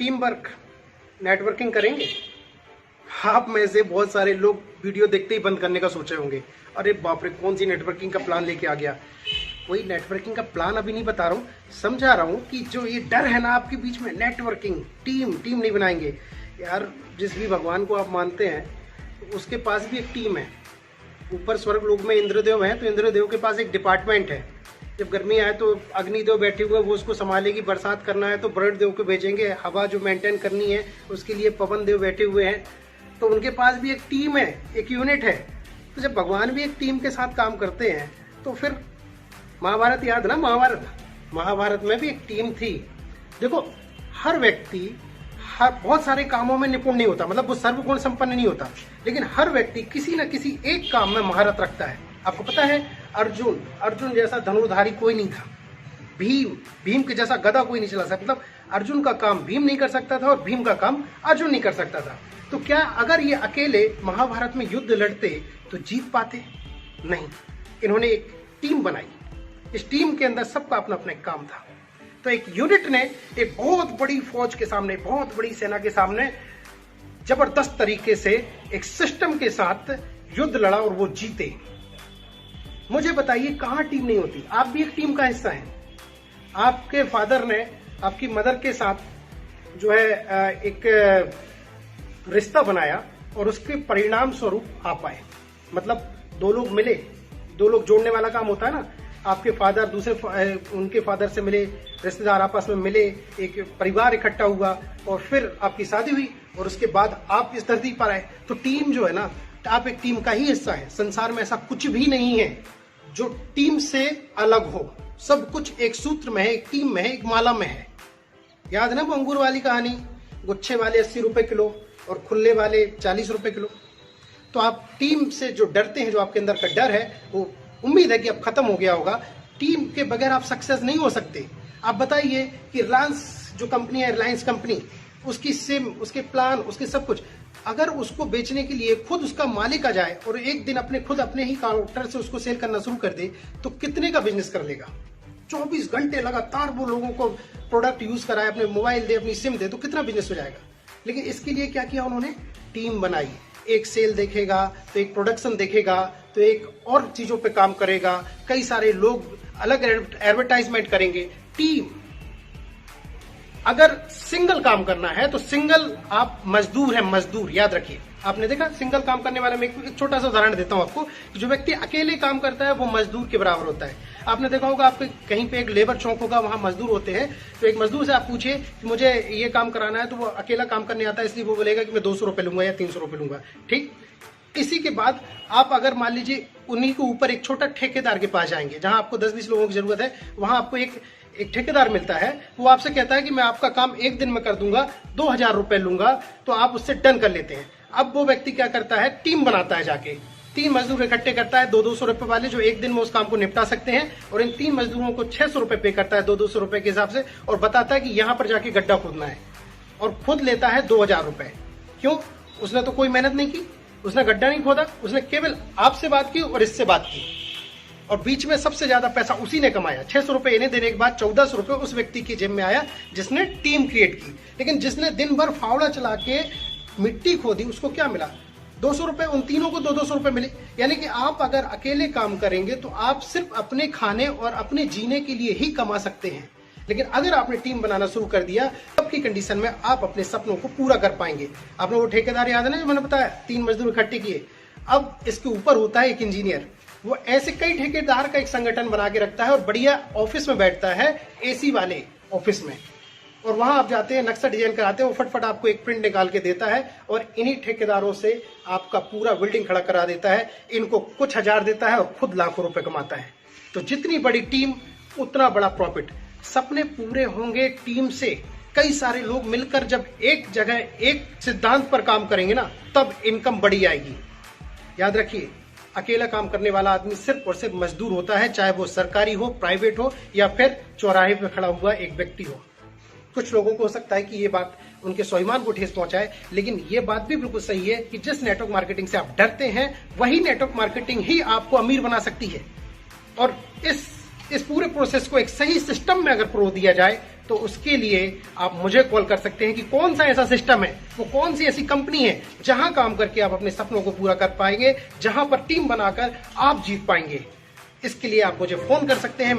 Team work, networking करेंगे। आप में से बहुत सारे लोग वीडियो देखते ही बंद करने का सोचे होंगे, अरे बाप रे कौन सी नेटवर्किंग का प्लान लेके आ गया। कोई नेटवर्किंग का प्लान अभी नहीं बता रहा हूँ, समझा रहा हूँ कि जो ये डर है ना आपके बीच में, नेटवर्किंग, टीम नहीं बनाएंगे यार। जिस भी भगवान को आप मानते हैं उसके पास भी एक टीम है। ऊपर स्वर्ग लोक में इंद्रदेव है, तो इंद्रदेव के पास एक डिपार्टमेंट है। जब गर्मी आए तो अग्निदेव बैठे हुए वो उसको संभालेगी, बरसात करना है तो वरुण देव को भेजेंगे, हवा जो मेंटेन करनी है उसके लिए पवन देव बैठे हुए हैं। तो उनके पास भी एक टीम है, एक यूनिट है। तो जब भगवान भी एक टीम के साथ काम करते हैं तो फिर महाभारत याद ना, महाभारत में भी एक टीम थी। देखो हर व्यक्ति बहुत सारे कामों में निपुण नहीं होता, मतलब वो सर्वगुण संपन्न नहीं होता, लेकिन हर व्यक्ति किसी न किसी एक काम में महारत रखता है। आपको पता है अर्जुन जैसा धनुर्धारी कोई नहीं था, भीम के जैसा गदा कोई नहीं चला सकता। मतलब अर्जुन का काम भीम नहीं कर सकता था और भीम का काम अर्जुन नहीं कर सकता था। तो क्या अगर ये अकेले महाभारत में युद्ध लड़ते तो जीत पाते? नहीं, इन्होंने एक टीम बनाई। इस टीम के अंदर सबका अपना अपना एक काम था। तो एक यूनिट ने एक बहुत बड़ी फौज के सामने, बहुत बड़ी सेना के सामने जबरदस्त तरीके से एक सिस्टम के साथ युद्ध लड़ा और वो जीते। मुझे बताइए कहां टीम नहीं होती? आप भी एक टीम का हिस्सा हैं। आपके फादर ने आपकी मदर के साथ जो है एक रिश्ता बनाया और उसके परिणाम स्वरूप आप आए। मतलब दो लोग मिले, दो लोग जोड़ने वाला काम होता है ना। आपके फादर उनके फादर से मिले, रिश्तेदार आपस में मिले, एक परिवार इकट्ठा हुआ और फिर आपकी शादी हुई और उसके बाद आप इस धरती पर आए। तो टीम जो है ना, आप एक टीम का ही हिस्सा है। संसार में ऐसा कुछ भी नहीं है जो टीम से अलग हो। सब कुछ एक सूत्र में है, एक टीम में है, एक माला में है। याद ना वो अंगूर वाली कहानी, गुच्छे वाले 80 रुपए किलो और खुले वाले 40 रुपए किलो। तो आप टीम से जो डरते हैं, जो आपके अंदर का डर है, वो उम्मीद है कि अब खत्म हो गया होगा। टीम के बगैर आप सक्सेस नहीं हो सकते। आप बताइए कि रिलायंस जो कंपनी है, रिलायंस कंपनी, उसकी सिम, उसके प्लान, उसके सब कुछ, अगर उसको बेचने के लिए खुद उसका मालिक आ जाए और एक दिन अपने ही काउंटर से उसको सेल करना शुरू कर दे तो कितने का बिजनेस कर लेगा? 24 घंटे लगातार वो लोगों को प्रोडक्ट यूज कराए, अपने मोबाइल दे, अपनी सिम दे, तो कितना बिजनेस हो जाएगा? लेकिन इसके लिए क्या किया उन्होंने? टीम बनाई। एक सेल देखेगा तो एक प्रोडक्शन देखेगा तो एक और चीजों पे काम करेगा, कई सारे लोग अलग एडवर्टाइजमेंट करेंगे। टीम। अगर सिंगल काम करना है तो सिंगल आप मजदूर है, मजदूर याद रखिए। आपने देखा सिंगल काम करने वाला, मैं एक छोटा सा उदाहरण देता हूं आपको। जो व्यक्ति अकेले काम करता है वो मजदूर के बराबर होता है। आपने देखा होगा आपके कहीं पे एक लेबर चौक होगा, वहां मजदूर होते हैं। तो एक मजदूर से आप पूछिए कि मुझे ये काम कराना है, तो वो अकेला काम करने आता है, इसलिए वो बोलेगा कि मैं 200 रुपए लूंगा या 300 रुपए लूंगा। ठीक, इसी के बाद आप अगर मान लीजिए उन्हीं के ऊपर एक छोटा ठेकेदार के पास जाएंगे, जहां आपको 10-20 लोगों की जरूरत है, वहां आपको एक ठेकेदार मिलता है। वो आपसे कहता है कि मैं आपका काम एक दिन में कर दूंगा, 2000 रुपए लूंगा। तो आप उससे डन कर लेते हैं। अब वो व्यक्ति क्या करता है? टीम बनाता है, जाके 3 मजदूर इकट्ठे करता है, 200-200 रुपए वाले, जो एक दिन में उस काम को निपटा सकते हैं। और इन 3 मजदूरों को 600 रुपए पे करता है, 200-200 रुपए के हिसाब से, और बताता है कि यहां पर जाके गड्ढा खोदना है, और खुद लेता है 2000 रुपए। क्यों? उसने तो कोई मेहनत नहीं की, उसने गड्ढा नहीं खोदा, उसने केवल आपसे बात की और इससे बात की, और बीच में सबसे ज्यादा पैसा उसी ने कमाया। 600 रुपए इन्हें देने के बाद 1400 रुपए उस व्यक्ति की जेब में आया जिसने टीम क्रिएट की। लेकिन जिसने दिन भर फावड़ा चला के मिट्टी खोदी, उसको क्या मिला? 200 रुपए। उन तीनों को 200 रुपए मिले। यानी कि आप अगर अकेले काम करेंगे तो आप सिर्फ अपने खाने और अपने जीने के लिए ही कमा सकते हैं। लेकिन अगर आपने टीम बनाना शुरू कर दिया, तब की कंडीशन में आप अपने सपनों को पूरा कर पाएंगे। आपने वो ठेकेदार याद है ना, जो मैंने बताया, 3 मजदूर इकट्ठे किए। अब इसके ऊपर होता है एक इंजीनियर। वो ऐसे कई ठेकेदार का एक संगठन बना के रखता है और बढ़िया ऑफिस में बैठता है, एसी वाले ऑफिस में। और वहां आप जाते हैं, नक्शा डिजाइन कराते हैं, वो फटफट आपको एक प्रिंट निकाल के देता है और इन्हीं ठेकेदारों से आपका पूरा बिल्डिंग खड़ा करा देता है। इनको कुछ हजार देता है और खुद लाखों रुपए कमाता है। तो जितनी बड़ी टीम उतना बड़ा प्रॉफिट। सपने पूरे होंगे टीम से। कई सारे लोग मिलकर जब एक जगह एक सिद्धांत पर काम करेंगे ना, तब इनकम बड़ी आएगी। याद रखिए, अकेला काम करने वाला आदमी सिर्फ और सिर्फ मजदूर होता है, चाहे वो सरकारी हो, प्राइवेट हो, या फिर चौराहे पे खड़ा हुआ एक व्यक्ति हो। कुछ लोगों को हो सकता है कि ये बात उनके स्वाभिमान को ठेस पहुंचाए, लेकिन ये बात भी बिल्कुल सही है कि जिस नेटवर्क मार्केटिंग से आप डरते हैं, वही नेटवर्क मार्केटिंग ही आपको अमीर बना सकती है। और इस पूरे प्रोसेस को एक सही सिस्टम में अगर प्रो दिया जाए तो उसके लिए आप मुझे कॉल कर सकते हैं कि कौन सा ऐसा सिस्टम है, वो कौन सी ऐसी कंपनी है जहां काम करके आप अपने सपनों को पूरा कर पाएंगे, जहां पर टीम बनाकर आप जीत पाएंगे। इसके लिए आप मुझे फोन कर सकते हैं।